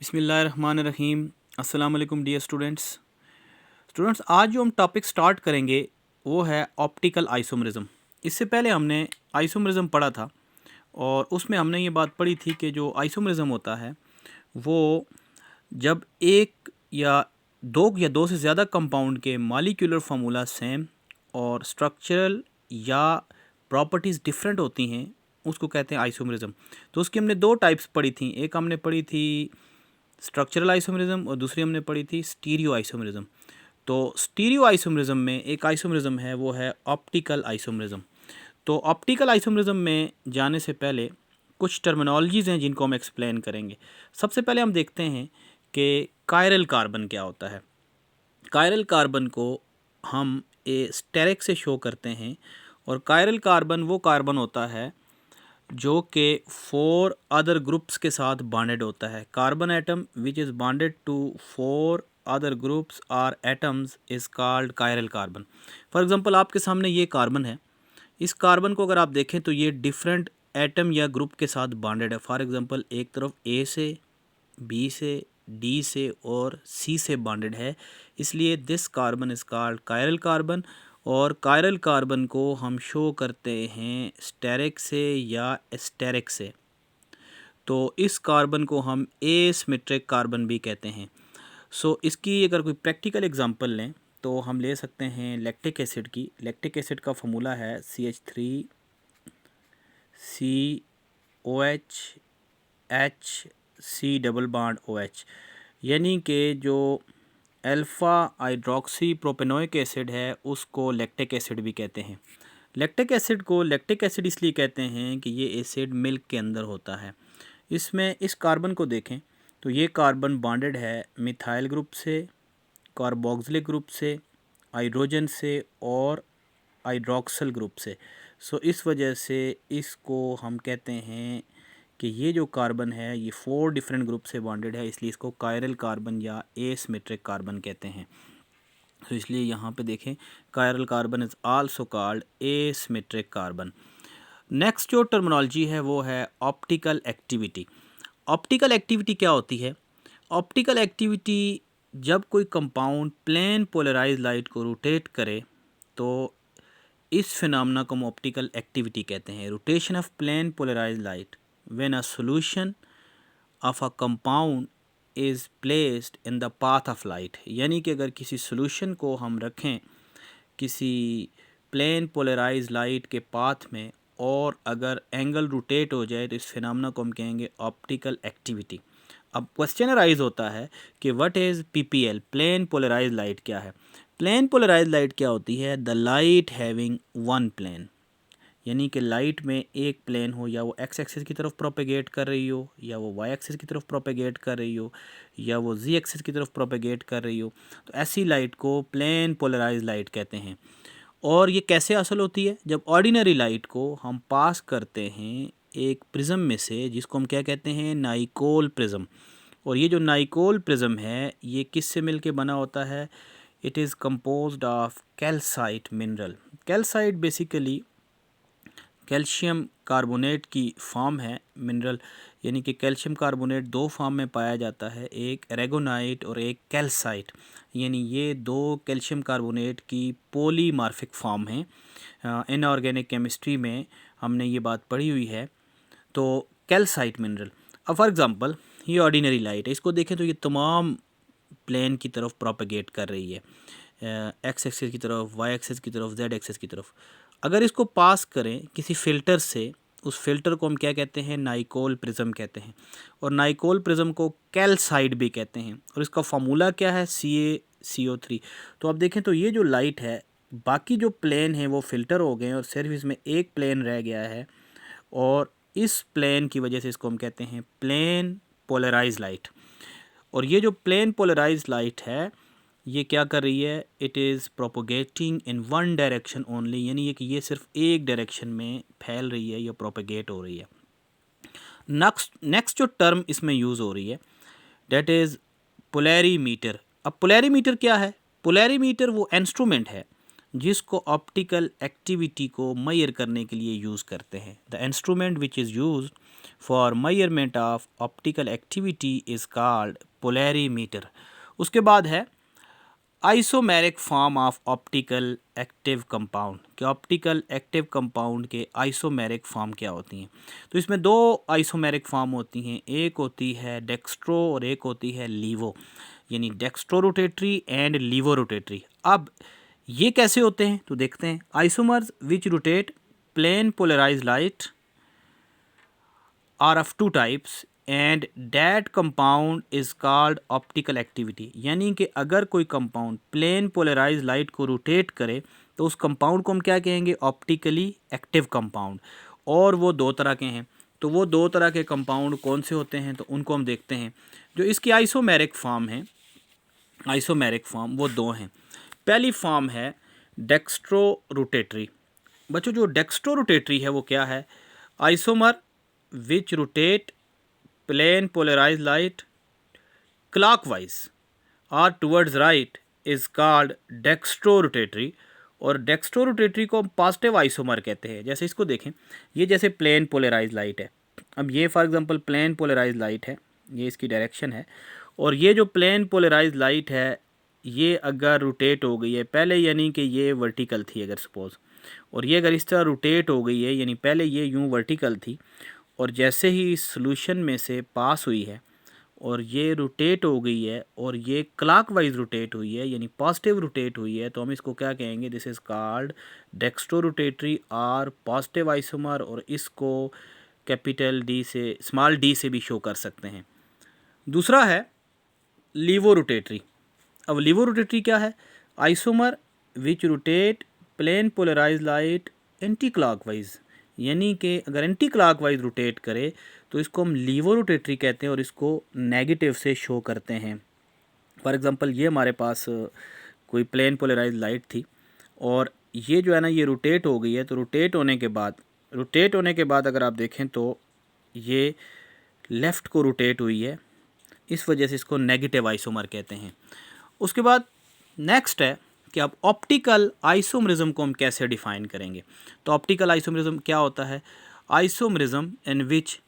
बिस्मिल्लाहिर्रहमानिर्रहीम। अस्सलाम वालेकुम डियर स्टूडेंट्स, आज जो हम टॉपिक स्टार्ट करेंगे वो है ऑप्टिकल आइसोमरिज्म। इससे पहले हमने आइसोमरिज्म पढ़ा था और उसमें हमने ये बात पढ़ी थी कि जो आइसोमरिज्म होता है वो जब एक या दो से ज़्यादा कंपाउंड के मॉलिक्यूलर फार्मूला सेम और स्ट्रक्चरल या प्रॉपर्टीज़ डिफरेंट होती हैं उसको कहते हैं आइसोमरिज्म। तो उसकी हमने दो टाइप्स पढ़ी थी, एक हमने पढ़ी थी स्ट्रक्चरल आइसोमरिज्म और दूसरी हमने पढ़ी थी स्टीरियो आइसोमरिज्म। तो स्टीरियो आइसोमरिज्म में एक आइसोमरिज्म है वो है ऑप्टिकल आइसोमरिज्म। तो ऑप्टिकल आइसोमरिज्म में जाने से पहले कुछ टर्मिनोलॉजीज़ हैं जिनको हम एक्सप्लेन करेंगे। सबसे पहले हम देखते हैं कि कायरल कार्बन क्या होता है। कायरल कार्बन को हम स्टेरिक से शो करते हैं और कायरल कार्बन वो कार्बन होता है जो कि 4 अदर ग्रुप्स के साथ बॉन्डेड होता है। Carbon atom which is bonded to 4 other groups or atoms is called chiral carbon. For example आपके सामने ये कार्बन है। इस कार्बन को अगर आप देखें तो ये डिफरेंट एटम या ग्रुप के साथ बॉन्डेड है। फॉर एग्जांपल एक तरफ ए से, बी से, डी से और सी से बॉन्डेड है, इसलिए this carbon is called chiral carbon. और कायरल कार्बन को हम शो करते हैं स्टेरिक से या एस्टेरिक से। तो इस कार्बन को हम एसिमेट्रिक कार्बन भी कहते हैं। इसकी अगर कोई प्रैक्टिकल एग्जांपल लें तो हम ले सकते हैं लैक्टिक एसिड की। लैक्टिक एसिड का फार्मूला है CH3 COH H C double bond OH, यानी कि जो अल्फ़ा हाइड्रोक्सी प्रोपेनोइक एसिड है उसको लैक्टिक एसिड भी कहते हैं। लैक्टिक एसिड को लैक्टिक एसिड इसलिए कहते हैं कि ये एसिड मिल्क के अंदर होता है। इसमें इस कार्बन को देखें तो ये कार्बन बॉन्डेड है मिथाइल ग्रुप से, कार्बोक्सिलिक ग्रुप से, हाइड्रोजन से और हाइड्रोक्सल ग्रुप से। इस वजह से इसको हम कहते हैं कि ये जो कार्बन है ये 4 डिफरेंट ग्रुप से बॉन्डेड है, इसलिए इसको कायरल कार्बन या एसिमेट्रिक कार्बन कहते हैं। इसलिए यहाँ पे देखें chiral carbon is also called asymmetric carbon. Next जो टर्मिनोलॉजी है वो है ऑप्टिकल एक्टिविटी। ऑप्टिकल एक्टिविटी क्या होती है? ऑप्टिकल एक्टिविटी जब कोई कंपाउंड प्लेन पोलराइज लाइट को रोटेट करे तो इस फिनोमेना को हम ऑप्टिकल एक्टिविटी कहते हैं। Rotation of plane polarise light when a solution of a compound is placed in the path of light, यानी कि अगर किसी सॉल्यूशन को हम रखें किसी प्लेन पोलराइज लाइट के पाथ में और अगर एंगल रोटेट हो जाए तो इस फिनोमेना को हम कहेंगे ऑप्टिकल एक्टिविटी। अब क्वेश्चन अराइज होता है कि what is PPL, plane polarise light क्या है? प्लेन पोलराइज लाइट क्या होती है? The light having one plane, यानी कि लाइट में एक प्लेन हो, या वो एक्स एक्सिस की तरफ प्रोपेगेट कर रही हो, या वो वाई एक्सिस की तरफ प्रोपेगेट कर रही हो, या वो जी एक्सिस की तरफ प्रोपेगेट कर रही हो, तो ऐसी लाइट को प्लेन पोलराइज लाइट कहते हैं। और ये कैसे हासिल होती है? जब ऑर्डिनरी लाइट को हम पास करते हैं एक प्रिज्म में से, जिसको हम क्या कहते हैं? नाइकोल प्रिज्म। और ये जो नाइकोल प्रिज्म है ये किस से मिल के बना होता है? It is composed of calcite mineral. Calcite basically calcium carbonate की फॉर्म है मिनरल, यानी कि कैल्शियम कार्बोनेट दो फॉर्म में पाया जाता है, एक एरेगोनाइट और एक कैल्साइट, यानी ये दो कैल्शियम कार्बोनेट की पॉलीमार्फिक फॉर्म हैं। इनऑर्गेनिक केमिस्ट्री में हमने ये बात पढ़ी हुई है। तो कैल्साइट मिनरल, अब फॉर एग्जांपल ये ऑर्डिनरी लाइट है, इसको देखें तो ये तमाम प्लेन की तरफ प्रोपेगेट कर रही है, एक्स एक्सिस की तरफ, वाई एक्सिस की तरफ, जेड एक्सिस की तरफ। अगर इसको पास करें किसी फ़िल्टर से, उस फिल्टर को हम क्या कहते हैं? नाइकोल प्रिज्म कहते हैं। और नाइकोल प्रिज्म को कैल्साइट भी कहते हैं और इसका फार्मूला क्या है? CaCO3। तो आप देखें तो ये जो लाइट है, बाकी जो प्लेन है वो फ़िल्टर हो गए हैं और सिर्फ इसमें एक प्लेन रह गया है, और इस प्लेन की वजह से इसको हम कहते हैं प्लेन पोलराइज लाइट। और ये जो प्लेन पोलराइज लाइट है ये क्या कर रही है? It is propagating in one direction only, यानी ये कि ये सिर्फ एक डायरेक्शन में फैल रही है या प्रोपोगेट हो रही है। नेक्स्ट जो टर्म इसमें यूज़ हो रही है डेट इज़ पोलैरीमीटर। अब पोलैरीमीटर क्या है? पोलैरीमीटर वो इंस्ट्रूमेंट है जिसको ऑप्टिकल एक्टिविटी को मेजर करने के लिए यूज़ करते हैं। The instrument which is used for measurement of optical activity is called polarimeter. उसके बाद है isomeric form of optical active compound, कि ऑप्टिकल एक्टिव कंपाउंड के आइसोमेरिक फॉर्म क्या होती हैं। तो इसमें दो आइसोमेरिक फॉर्म होती हैं, एक होती है डेक्स्ट्रो और एक होती है लीवो, यानी dextro rotatory and laevo rotatory. अब ये कैसे होते हैं तो देखते हैं। Isomers which rotate plane polarise light are of two types and that compound is called optical activity, यानी कि अगर कोई कंपाउंड प्लेन पोलराइज लाइट को रोटेट करे तो उस कंपाउंड को हम क्या कहेंगे, ऑप्टिकली एक्टिव कंपाउंड। और वो दो तरह के हैं, तो वो दो तरह के कंपाउंड कौन से होते हैं तो उनको हम देखते हैं। जो इसकी आइसोमेरिक फॉर्म है, आइसोमेरिक फॉर्म वो दो हैं। पहली फॉर्म है डेक्स्ट्रो रोटेटरी। बच्चों जो डेक्स्ट्रो रोटेटरी है वो क्या है, isomer which rotate plane polarise light clockwise और towards right is called dextro rotatory. और डेक्स्ट्रो रोटेटरी को हम पॉजिटिव आइसोमर कहते हैं। जैसे इसको देखें, ये जैसे प्लेन पोलराइज लाइट है। अब ये for example plane polarise light है, ये इसकी डायरेक्शन है, और ये जो प्लेन पोलराइज लाइट है ये अगर रोटेट हो गई है पहले, यानी कि ये वर्टिकल थी अगर सपोज़, और ये अगर इस तरह रोटेट हो गई है, यानी पहले ये यूं वर्टिकल थी और जैसे ही सॉल्यूशन में से पास हुई है और ये रोटेट हो गई है और ये क्लॉकवाइज रोटेट हुई है, यानी पॉजिटिव रोटेट हुई है, तो हम इसको क्या कहेंगे, this is called dextro rotatory और पॉजिटिव आइसोमर। और इसको कैपिटल डी से, स्मॉल डी से भी शो कर सकते हैं। दूसरा है लीवो रोटेटरी। अब लीवो रोटेटरी क्या है, isomer which rotate plane polarise light anti clockwise, यानी कि अगर एंटी क्लॉकवाइज रोटेट करे तो इसको हम लीवो रोटेटरी कहते हैं और इसको नेगेटिव से शो करते हैं। फॉर एग्जांपल ये हमारे पास कोई प्लेन पोलराइज लाइट थी और ये जो है ना ये रोटेट हो गई है, तो रोटेट होने के बाद अगर आप देखें तो ये लेफ़्ट को रोटेट हुई है, इस वजह से इसको नेगेटिव आइसोमर कहते हैं। उसके बाद नेक्स्ट है कि अब ऑप्टिकल आइसोमरिज्म को हम कैसे डिफ़ाइन करेंगे। तो ऑप्टिकल आइसोमरिज्म क्या होता है, isomerism in which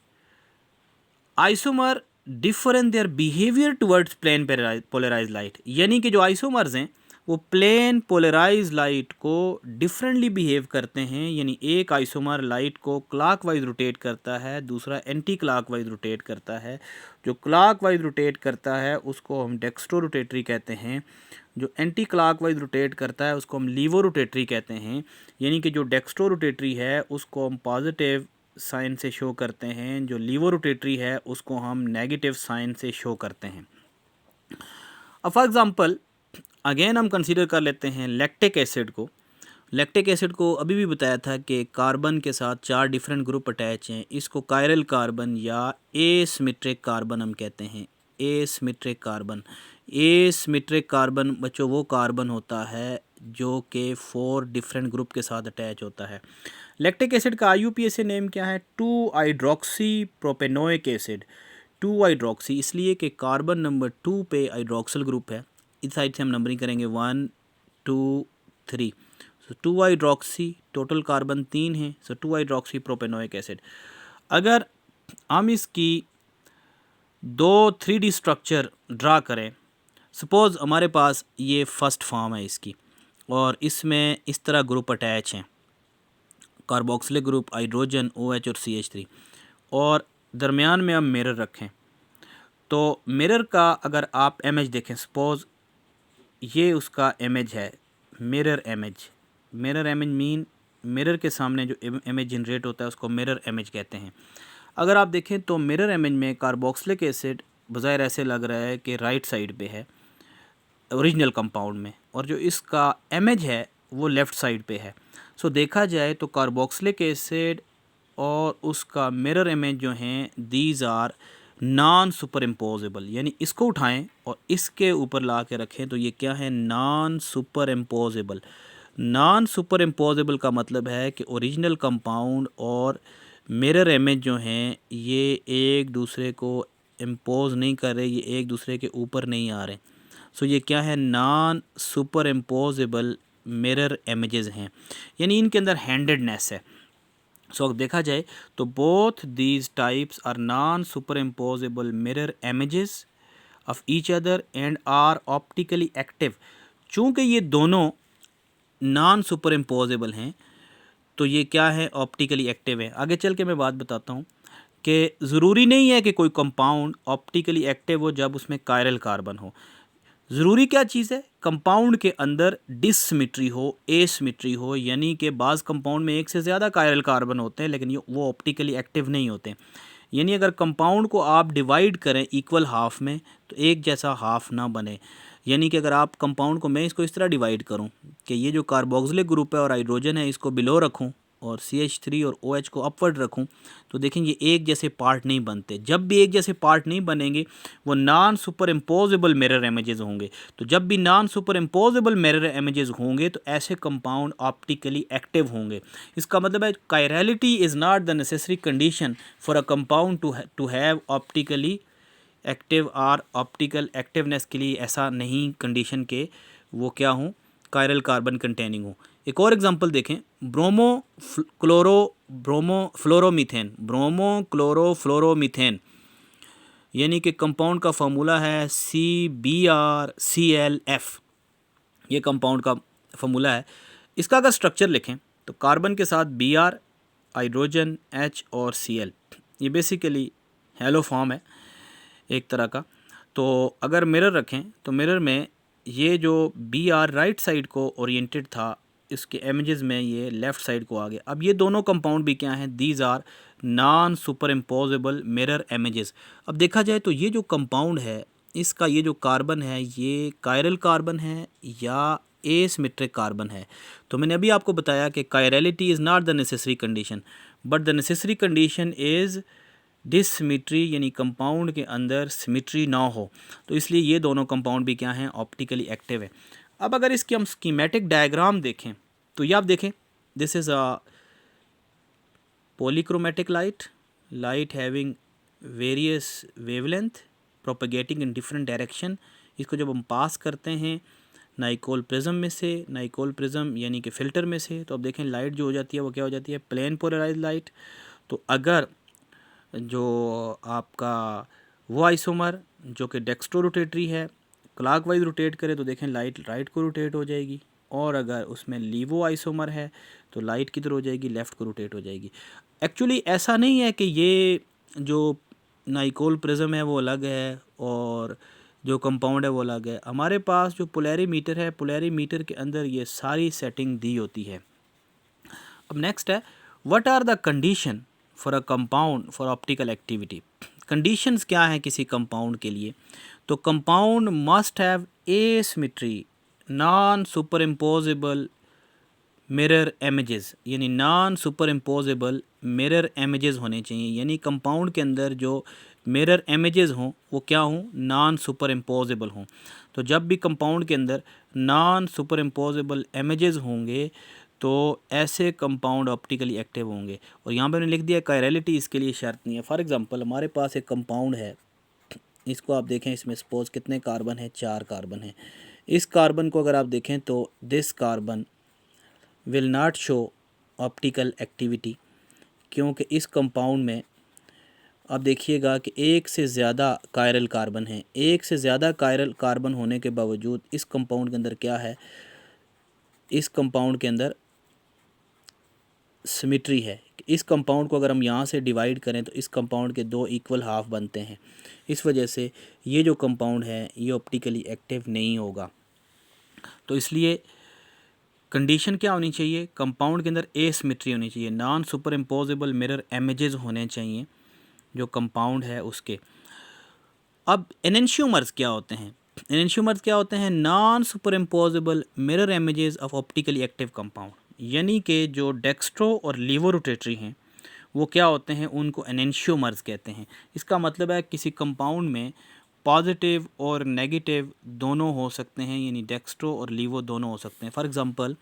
isomer differ in their behaviour towards plane polarise light, यानी कि जो आइसोमर्स हैं वो प्लेन पोलराइज लाइट को डिफरेंटली बिहेव करते हैं, यानी एक आइसोमर लाइट को क्लॉकवाइज रोटेट करता है, दूसरा एंटी क्लॉकवाइज रोटेट करता है। जो क्लॉकवाइज रोटेट करता है उसको हम डेक्स्ट्रो रोटेटरी कहते हैं, जो एंटी क्लॉकवाइज रोटेट करता है उसको हम लीवो रोटेटरी कहते हैं। यानी कि जो डेक्स्ट्रो रोटेटरी है उसको हम पॉजिटिव साइन से शो करते हैं, जो लीवो रोटेटरी है उसको हम नेगेटिव साइन से शो करते हैं। अब फॉर एग्जांपल अगेन हम कंसीडर कर लेते हैं लैक्टिक एसिड को। लैक्टिक एसिड को अभी भी बताया था कि कार्बन के साथ 4 डिफरेंट ग्रुप अटैच हैं, इसको कायरल कार्बन या एसिमेट्रिक कार्बन हम कहते हैं। एसिमेट्रिक कार्बन, एसिमेट्रिक कार्बन बच्चों वो कार्बन होता है जो कि 4 डिफरेंट ग्रुप के साथ अटैच होता है। लैक्टिक एसिड का IUPAC नेम क्या है, 2-हाइड्रोक्सी प्रोपेनोइक एसिड। 2-हाइड्रोक्सी इसलिए कि कार्बन नंबर 2 पे हाइड्रोक्सिल ग्रुप है, इस साइड से हम नंबरिंग करेंगे 1 2 3, सो 2-हाइड्रोक्सी, टोटल कार्बन 3 हैं, सो 2-हाइड्रोक्सी प्रोपेनोइक एसिड। अगर हम इसकी 2 3D स्ट्रक्चर ड्रा करें, सपोज़ हमारे पास ये फर्स्ट फॉर्म है इसकी और इसमें इस तरह ग्रुप अटैच हैं, कार्बोक्सिलिक ग्रुप, हाइड्रोजन, OH और CH3, और दरमियान में हम मिरर रखें। तो मिरर का अगर आप इमेज देखें, सपोज़ ये उसका इमेज है, mirror image. Mirror image mean mirror के सामने जो इमेज जनरेट होता है उसको मिरर इमेज कहते हैं। अगर आप देखें तो मिरर इमेज में कार्बोक्सिलिक एसिड बज़ाहिर ऐसे लग रहा है कि राइट साइड पे है ओरिजिनल कंपाउंड में, और जो इसका इमेज है वो लेफ़्ट साइड पे है। सो देखा जाए तो कार्बोक्सिलिक एसिड और उसका मिरर इमेज जो हैं these are non superimposable, यानी इसको उठाएं और इसके ऊपर ला के रखें तो ये क्या है, non super imposable. Non super imposable का मतलब है कि ओरिजिनल कंपाउंड और मिरर इमेज जो हैं ये एक दूसरे को इम्पोज नहीं कर रहे, ये एक दूसरे के ऊपर नहीं आ रहे। सो ये क्या है, non superimposable mirror images हैं, यानी इनके अंदर हैंडेडनेस है। सो अगर देखा जाए तो both these types are non superimposable mirror images of each other and are optically active. चूँकि ये दोनों नॉन सुपर इम्पोजेबल हैं तो ये क्या है, ऑप्टिकली एक्टिव है। आगे चल के मैं बात बताता हूँ कि ज़रूरी नहीं है कि कोई कंपाउंड ऑप्टिकली एक्टिव हो जब उसमें कायरल कार्बन हो। ज़रूरी क्या चीज़ है, कंपाउंड के अंदर डिससिमेट्री हो, एसिमेट्री हो, यानी कि बाज़ कंपाउंड में एक से ज़्यादा कायरल कार्बन होते हैं लेकिन ये वो ऑप्टिकली एक्टिव नहीं होते। यानी अगर कंपाउंड को आप डिवाइड करें इक्वल हाफ में तो एक जैसा हाफ ना बने। यानी कि अगर आप कंपाउंड को, मैं इसको इस तरह डिवाइड करूं कि ये जो कार्बोक्सिलिक ग्रुप है और हाइड्रोजन है इसको बिलो रखूं और CH3 और OH को अपवर्ड रखूं, तो देखेंगे एक जैसे पार्ट नहीं बनते। जब भी एक जैसे पार्ट नहीं बनेंगे वो non superimposable mirror images होंगे। तो जब भी non superimposable mirror images होंगे तो ऐसे कंपाउंड ऑप्टिकली एक्टिव होंगे। इसका मतलब है chirality is not the necessary condition for a compound to have optically active और ऑप्टिकल एक्टिवनेस के लिए ऐसा नहीं कंडीशन के वो क्या हो, कायरल कार्बन कंटेनिंग हो। एक और एग्जांपल देखें, ब्रोमो क्लोरोफ्लोरोमीथेन यानी कि कंपाउंड का फार्मूला है CbRClF। ये कंपाउंड का फार्मूला है। इसका अगर स्ट्रक्चर लिखें तो कार्बन के साथ Br, हाइड्रोजन H और Cl, ये बेसिकली हेलो फॉर्म है एक तरह का। तो अगर मिरर रखें तो मिरर में ये जो Br राइट साइड को ओरिएंटेड था, इसके इमेजेस में ये लेफ़्ट साइड को आ गया। अब ये दोनों कंपाउंड भी क्या हैं, these are non superimposable mirror images. अब देखा जाए तो ये जो कंपाउंड है इसका ये जो कार्बन है ये कायरल कार्बन है या एसिमेट्रिक कार्बन है। तो मैंने अभी आपको बताया कि chirality is not the necessary condition but the necessary condition is dissymmetry, यानी कंपाउंड के अंदर सिमेट्री ना हो। तो इसलिए ये दोनों कंपाउंड भी क्या हैं, ऑप्टिकली एक्टिव है। अब अगर इसकी हम स्कीमेटिक डायग्राम देखें तो ये आप देखें, this is a polychromatic light having various wavelength propagating in different direction. इसको जब हम पास करते हैं नाइकोल प्रिज्म में से, नाइकोल प्रिज्म यानी कि फ़िल्टर में से, तो अब देखें लाइट जो हो जाती है वो क्या हो जाती है, प्लेन पोलराइज लाइट। तो अगर जो आपका वो आइसोमर जो कि डेक्स्ट्रो रोटेटरी है क्लॉकवाइज रोटेट करे तो देखें लाइट राइट को रोटेट हो जाएगी, और अगर उसमें लीवो आइसोमर है तो लाइट किधर हो जाएगी, लेफ़्ट को रोटेट हो जाएगी। एक्चुअली ऐसा नहीं है कि ये जो नाइकोल प्रिज्म है वो अलग है और जो कंपाउंड है वो अलग है। हमारे पास जो पोलैरीमीटर है, पोलैरीमीटर के अंदर ये सारी सेटिंग दी होती है। अब नेक्स्ट है, what are the condition for a compound for optical activity. Conditions क्या हैं किसी कंपाउंड के लिए, तो compound must have asymmetry, non superimposable mirror images, यानी non superimposable mirror images होने चाहिए। यानी कंपाउंड के अंदर जो मिरर इमेजेस हों वो क्या हों, नॉन सुपर इम्पोजेबल हों। तो जब भी कंपाउंड के अंदर नॉन सुपर इम्पोजेबल इमेजेस होंगे तो ऐसे कंपाउंड ऑप्टिकली एक्टिव होंगे। और यहाँ पे मैंने लिख दिया कायरलिटी इसके लिए शर्त नहीं है। फॉर एग्जांपल हमारे पास एक कंपाउंड है, इसको आप देखें, इसमें सपोज कितने कार्बन है, 4 कार्बन है। इस कार्बन को अगर आप देखें तो this carbon will not show optical activity, क्योंकि इस कंपाउंड में आप देखिएगा कि एक से ज़्यादा कायरल कार्बन है। एक से ज़्यादा कायरल कार्बन होने के बावजूद इस कंपाउंड के अंदर क्या है, इस कंपाउंड के अंदर सिमेट्री है। इस कंपाउंड को अगर हम यहाँ से डिवाइड करें तो इस कंपाउंड के 2 इक्वल हाफ बनते हैं। इस वजह से ये जो कंपाउंड है ये ऑप्टिकली एक्टिव नहीं होगा। तो इसलिए कंडीशन क्या होनी चाहिए, कंपाउंड के अंदर एसिमेट्री होनी चाहिए, non superimposable mirror images होने चाहिए जो कंपाउंड है उसके। अब एनेंशियोमर्स क्या होते हैं, एनेंशियोमर्स क्या होते हैं, non superimposable mirror images of optically active compound. यानी कि जो डेक्स्ट्रो और लीवो रोटेटरी हैं वो क्या होते हैं, उनको एनेंशियोमर्स कहते हैं। इसका मतलब है किसी कंपाउंड में पॉजिटिव और नेगेटिव दोनों हो सकते हैं, यानी डेक्स्ट्रो और लीवो दोनों हो सकते हैं। फॉर एग्जांपल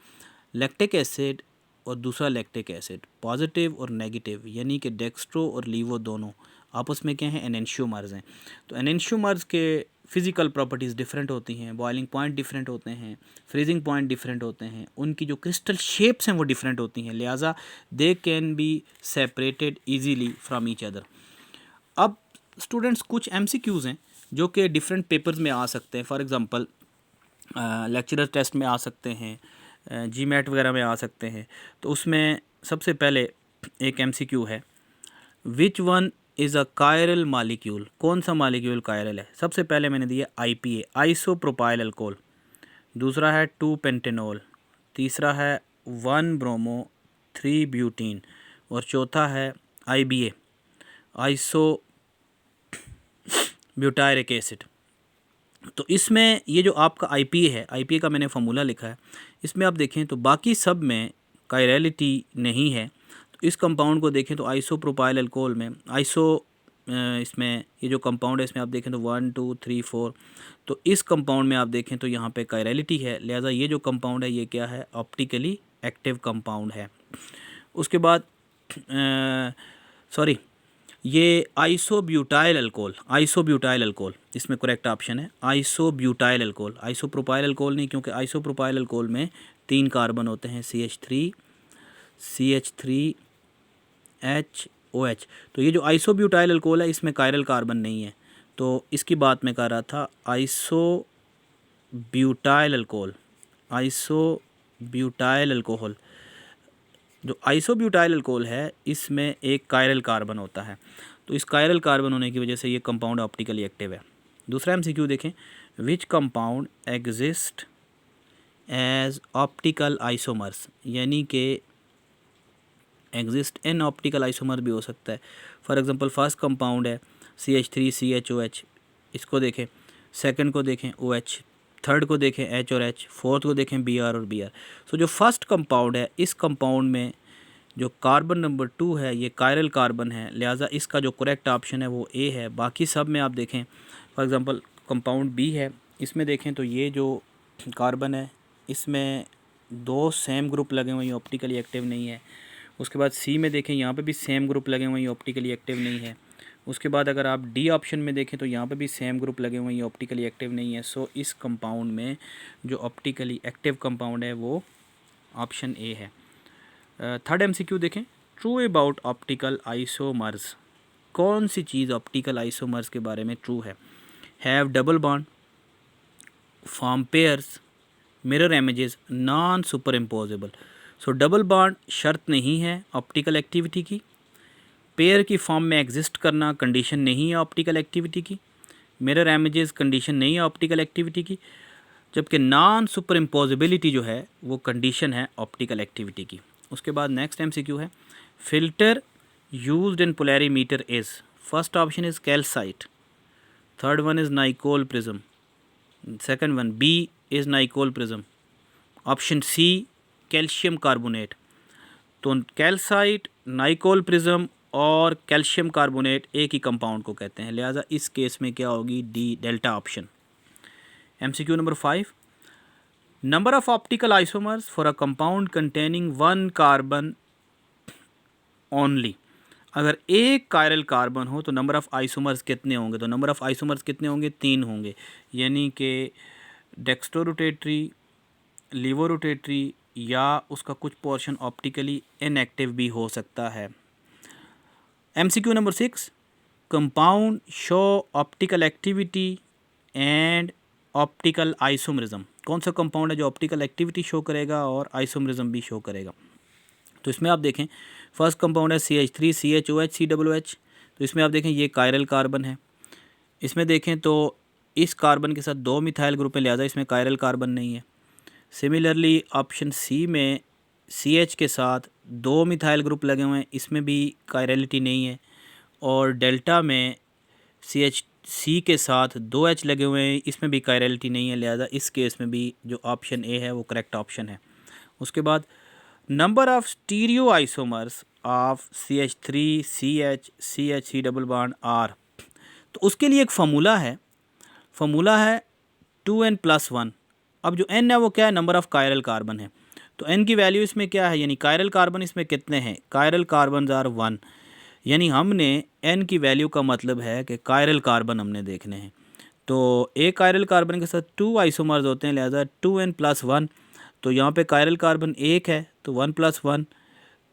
लैक्टिक एसिड और दूसरा लैक्टिक एसिड, पॉजिटिव और नेगेटिव, यानी कि डेक्स्ट्रो और लीवो दोनों आपस में क्या हैं, एनेंशियोमर्स हैं। तो एनेंशियोमर्स के फिज़िकल प्रॉपर्टीज़ डिफरेंट होती हैं, बॉइलिंग पॉइंट डिफरेंट होते हैं, फ्रीजिंग पॉइंट डिफरेंट होते हैं, उनकी जो क्रिस्टल शेप्स हैं वो डिफरेंट होती हैं, लिहाजा they can be separated easily from each other. अब स्टूडेंट्स कुछ MCQs हैं जो कि डिफरेंट पेपर्स में आ सकते हैं। फॉर एग्ज़ाम्पल लेक्चरर टेस्ट में आ सकते हैं, GMAT वगैरह में आ सकते हैं। तो उसमें सबसे पहले एक MCQ है, which one is a chiral molecule, कौन सा मालिक्यूल कायरल है। सबसे पहले मैंने दिया IPA, आइसोप्रोपाइल अल्कोहल, दूसरा है 2 पेंटेनॉल, तीसरा है 1 ब्रोमो 3 ब्यूटीन और चौथा है IBA, आइसो ब्यूटायरिक एसिड। तो इसमें ये जो आपका IPA है, IPA का मैंने फार्मूला लिखा है, इसमें आप देखें तो बाकी सब में कायरलिटी नहीं है। तो इस कंपाउंड को देखें तो आइसोप्रोपाइल अल्कोहल में इसमें ये जो कंपाउंड है इसमें आप देखें तो 1 2 3 4, तो इस कंपाउंड में आप देखें तो यहाँ पे कायरलिटी है, लिहाजा ये जो कंपाउंड है ये क्या है, ऑप्टिकली एक्टिव कंपाउंड है। उसके बाद सॉरी, ये आइसोब्यूटाइल अल्कोहल, आइसोब्यूटाइल अल्कोहल इसमें करेक्ट ऑप्शन है, आइसोब्यूटाइल अल्कोहल, आइसोप्रोपाइल अल्कोहल नहीं, क्योंकि आइसोप्रोपाइल अल्कोहल में 3 कार्बन होते हैं, CH3 CH3HOH। तो ये जो आइसोब्यूटाइल अल्कोहल है इसमें कायरल कार्बन नहीं है, तो इसकी बात मैं कर रहा था आइसोब्यूटाइल अल्कोहल, आइसोब्यूटाइल अल्कोहल। जो आइसोब्यूटाइल अल्कोहल है इसमें एक कायरल कार्बन होता है, तो इस कायरल कार्बन होने की वजह से ये कंपाउंड ऑप्टिकली एक्टिव है। दूसरा MCQ देखें, which compound exist as optical isomers, यानी कि एग्जिस्ट इन ऑप्टिकल आइसोमर भी हो सकता है। फॉर एग्जांपल फर्स्ट कंपाउंड है CH3 CHOH, इसको देखें, सेकंड को देखें OH, थर्ड को देखें H और H, फोर्थ को देखें Br और Br। सो जो फर्स्ट कंपाउंड है इस कंपाउंड में जो कार्बन नंबर 2 है ये कायरल कार्बन है, लिहाजा इसका जो करेक्ट ऑप्शन है वो A है। बाकी सब में आप देखें, फॉर एग्ज़ाम्पल कंपाउंड B है, इसमें देखें तो ये जो कार्बन है इसमें 2 सेम ग्रुप लगे हुए हैं, ऑप्टिकली एक्टिव नहीं है। उसके बाद C में देखें, यहाँ पे भी सेम ग्रुप लगे हुए हैं, ऑप्टिकली एक्टिव नहीं है। उसके बाद अगर आप D ऑप्शन में देखें तो यहाँ पे भी सेम ग्रुप लगे हुए हैं, ऑप्टिकली एक्टिव नहीं है। सो इस कंपाउंड में जो ऑप्टिकली एक्टिव कंपाउंड है वो ऑप्शन A है। थर्ड MCQ देखें, ट्रू अबाउट ऑप्टिकल आइसोमर्स, कौन सी चीज़ ऑप्टिकल आइसोमर्स के बारे में ट्रू है। Have double bond, form pairs, mirror images, non super imposable. So double bond शर्त नहीं है ऑप्टिकल एक्टिविटी की, पेयर की फॉर्म में एग्जिस्ट करना कंडीशन नहीं है ऑप्टिकल एक्टिविटी की, मिरर इमेजेस कंडीशन नहीं है ऑप्टिकल एक्टिविटी की, जबकि नॉन सुपर इम्पोजिबिलिटी जो है वो कंडीशन है ऑप्टिकल एक्टिविटी की। उसके बाद नेक्स्ट MCQ है, filter used in polarimeter is, first option is calcite, third one is Nicol prism, second one B is Nicol prism, option C calcium carbonate. तो calcite, Nicol prism और calcium carbonate एक ही compound को कहते हैं, लिहाजा इस केस में क्या होगी, D delta option. MCQ number 5, number of optical isomers for a compound containing 1 carbon only, अगर एक कायरल कार्बन हो तो नंबर ऑफ़ आइसोमर्स कितने होंगे, तो नंबर ऑफ़ आइसोमर्स कितने होंगे, 3 होंगे, यानी कि डेक्स्ट्रोरोटेटरी, लीवोरोटेटरी या उसका कुछ पोर्शन ऑप्टिकली इनएक्टिव भी हो सकता है। MCQ number 6, compound show optical activity and optical isomerism, कौन सा कंपाउंड है जो ऑप्टिकल एक्टिविटी शो करेगा और आइसोमरिज्म भी शो करेगा। तो इसमें आप देखें फर्स्ट कंपाउंड है CH3 CHOH COOH, तो इसमें आप देखें ये कायरल कार्बन है। इसमें देखें तो इस कार्बन के साथ 2 मिथाइल ग्रुप है, लिहाजा इसमें कायरल कार्बन नहीं है। सिमिलरली ऑप्शन C में CH के साथ 2 मिथाइल ग्रुप लगे हुए हैं, इसमें भी कायरलिटी नहीं है। और डेल्टा में CH के साथ 2 H लगे हुए हैं, इसमें भी कायरलिटी नहीं है, लिहाजा इस केस में भी जो ऑप्शन A है वो करेक्ट ऑप्शन है। उसके बाद number of stereo isomers of CH3 CH CH C double bond R, तो उसके लिए एक फार्मूला है 2n+1। अब जो n है वो क्या है, नंबर ऑफ़ कायरल कार्बन है, तो n की वैल्यू इसमें क्या है, यानी कायरल कार्बन इसमें कितने हैं, कायरल कार्बन आर 1, यानी हमने n की वैल्यू का मतलब है कि कायरल कार्बन हमने देखने हैं। तो एक कायरल कार्बन के साथ 2 आइसोमर्स होते हैं, लिहाजा 2n+1। तो यहाँ पे कायरल कार्बन एक है तो 1+1,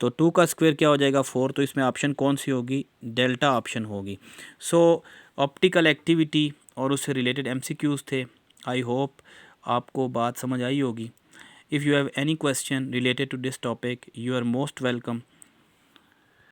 तो 2 का स्क्वायर क्या हो जाएगा 4। तो इसमें ऑप्शन कौन सी होगी, डेल्टा ऑप्शन होगी। सो ऑप्टिकल एक्टिविटी और उससे रिलेटेड MCQs थे। आई होप आपको बात समझ आई होगी। If you have any question related to this topic, you are most welcome